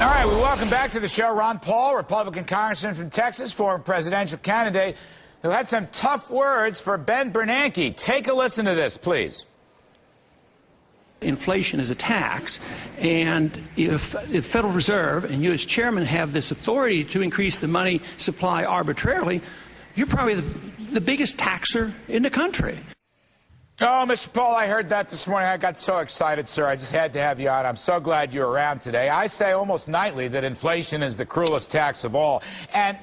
All right, we welcome back to the show Ron Paul, Republican congressman from Texas, former presidential candidate, who had some tough words for Ben Bernanke. Take a listen to this, please. Inflation is a tax, and if the Federal Reserve and you as chairman have this authority to increase the money supply arbitrarily, you're probably the biggest taxer in the country. Oh, Mr. Paul, I heard that this morning. I got so excited, sir. I just had to have you on. I'm so glad you're around today. I say almost nightly that inflation is the cruelest tax of all. And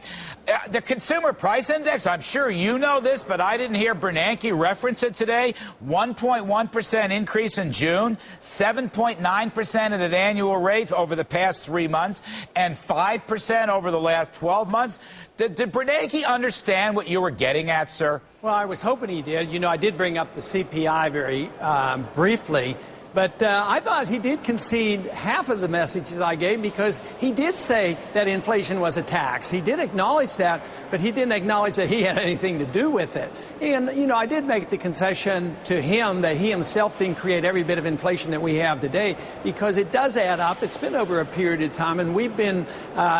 the Consumer Price Index, I'm sure you know this, but I didn't hear Bernanke reference it today. 1.1% increase in June, 7.9% at an annual rate over the past 3 months, and 5% over the last 12 months. Did Bernanke understand what you were getting at, sir? Well, I was hoping he did. You know, I did bring up the CPI very briefly. But I thought he did concede half of the message that I gave, because he did say that inflation was a tax. He did acknowledge that, but he didn't acknowledge that he had anything to do with it. And, you know, I did make the concession to him that he himself didn't create every bit of inflation that we have today, because it does add up. It's been over a period of time, and we've been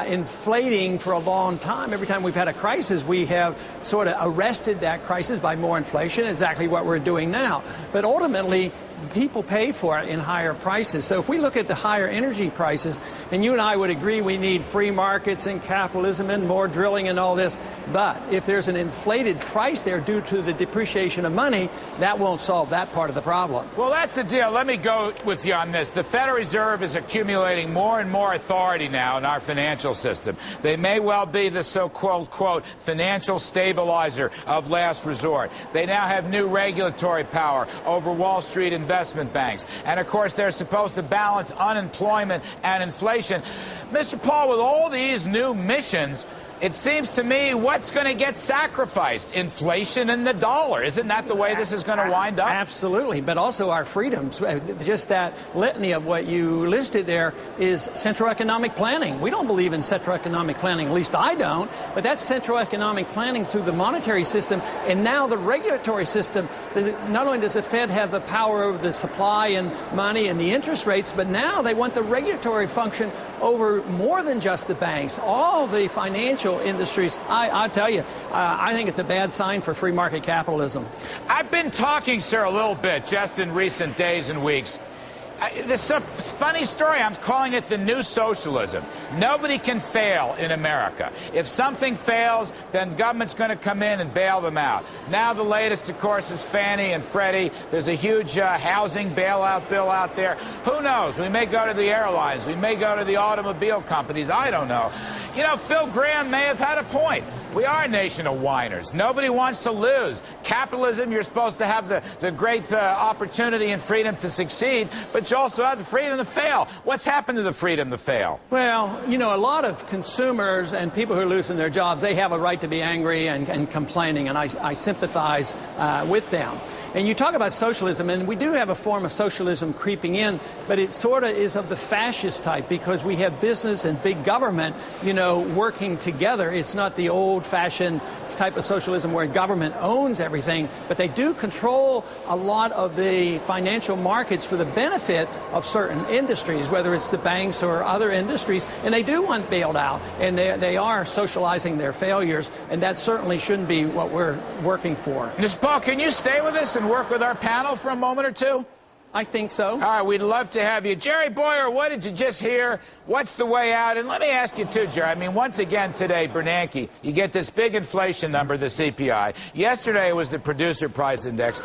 inflating for a long time. Every time we've had a crisis, we have sort of arrested that crisis by more inflation, exactly what we're doing now. But ultimately, people pay for it in higher prices. So if we look at the higher energy prices, and you and I would agree we need free markets and capitalism and more drilling and all this, but if there's an inflated price there due to the depreciation of money, that won't solve that part of the problem. Well, that's the deal. Let me go with you on this. The Federal Reserve is accumulating more and more authority now in our financial system. They may well be the so-called, quote, financial stabilizer of last resort. They now have new regulatory power over Wall Street investment banks. And, of course, they're supposed to balance unemployment and inflation. Mr. Paul, with all these new missions, it seems to me, what's going to get sacrificed? Inflation and the dollar. Isn't that the way this is going to wind up? Absolutely, but also our freedoms. Just that litany of what you listed there is central economic planning. We don't believe in central economic planning, at least I don't, but that's central economic planning through the monetary system and now the regulatory system. Not only does the Fed have the power over the supply and money and the interest rates, but now they want the regulatory function over more than just the banks, all the financial industries. I tell you, I think it's a bad sign for free market capitalism. I've been talking, sir, a little bit just in recent days and weeks. This is a funny story. I'm calling it the new socialism. Nobody can fail in America. If something fails, then government's going to come in and bail them out. Now the latest, of course, is Fannie and Freddie. There's a huge housing bailout bill out there. Who knows? We may go to the airlines. We may go to the automobile companies. I don't know. You know, Phil Graham may have had a point. We are a nation of whiners. Nobody wants to lose. Capitalism, you're supposed to have the great opportunity and freedom to succeed, but you also have the freedom to fail. What's happened to the freedom to fail? Well, you know, a lot of consumers and people who are losing their jobs, they have a right to be angry and complaining, and I sympathize with them. And you talk about socialism, and we do have a form of socialism creeping in, but it sort of is of the fascist type, because we have business and big government, you know, working together. It's not the old-fashioned type of socialism where government owns everything, but they do control a lot of the financial markets for the benefit of certain industries, whether it's the banks or other industries, and they do want bailed out, and they are socializing their failures, and that certainly shouldn't be what we're working for. Mr. Paul, can you stay with us and work with our panel for a moment or two? I think so. All right, we'd love to have you. Jerry Boyer, what did you just hear? What's the way out? And let me ask you, too, Jerry. I mean, once again today, Bernanke, you get this big inflation number, the CPI. Yesterday it was the Producer Price Index.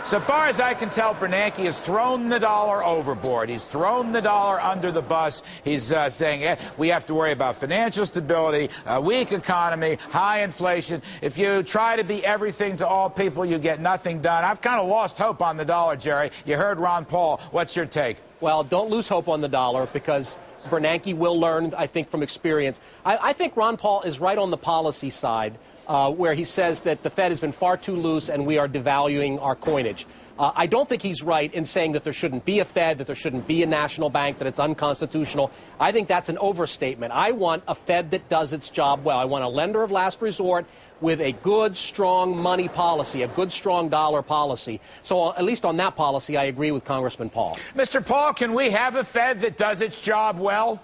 So far as I can tell, Bernanke has thrown the dollar overboard. He's thrown the dollar under the bus. He's saying we have to worry about financial stability, a weak economy, high inflation. If you try to be everything to all people, you get nothing done. I've kind of lost hope on the dollar, Jerry. You heard Ron Paul. What's your take? Well, don't lose hope on the dollar, because Bernanke will learn, I think, from experience. I think Ron Paul is right on the policy side, where he says that the Fed has been far too loose and we are devaluing our coinage. I don't think he's right in saying that there shouldn't be a Fed, that there shouldn't be a national bank, that it's unconstitutional. I think that's an overstatement. I want a Fed that does its job well. I want a lender of last resort with a good, strong money policy, a good, strong dollar policy. So at least on that policy, I agree with Congressman Paul. Mr. Paul, can we have a Fed that does its job well?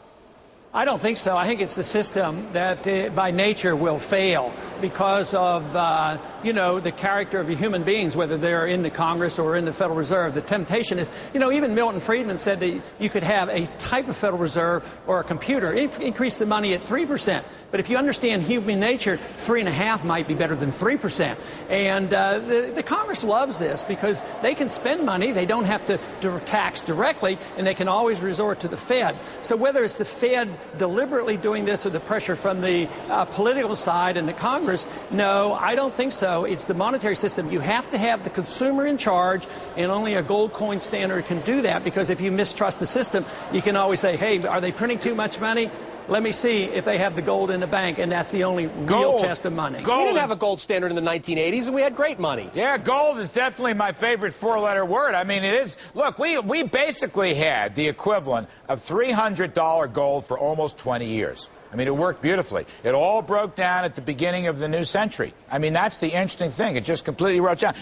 I don't think so. I think it's the system that by nature will fail because of, the character of human beings, whether they're in the Congress or in the Federal Reserve. The temptation is, even Milton Friedman said that you could have a type of Federal Reserve or a computer, increase the money at 3%. But if you understand human nature, 3.5% might be better than 3%. And the Congress loves this because they can spend money, they don't have to tax directly, and they can always resort to the Fed. So whether it's the Fed deliberately doing this or the pressure from the political side and the Congress, no, I don't think so. It's the monetary system. You have to have the consumer in charge, and only a gold coin standard can do that, because if you mistrust the system, you can always say, hey, are they printing too much money? Let me see if they have the gold in the bank, and that's the only real test of money. We didn't have a gold standard in the 1980s, and we had great money. Yeah, gold is definitely my favorite four-letter word. I mean, it is. Look, we basically had the equivalent of $300 gold for almost 20 years. I mean, it worked beautifully. It all broke down at the beginning of the new century. I mean, that's the interesting thing. It just completely broke down.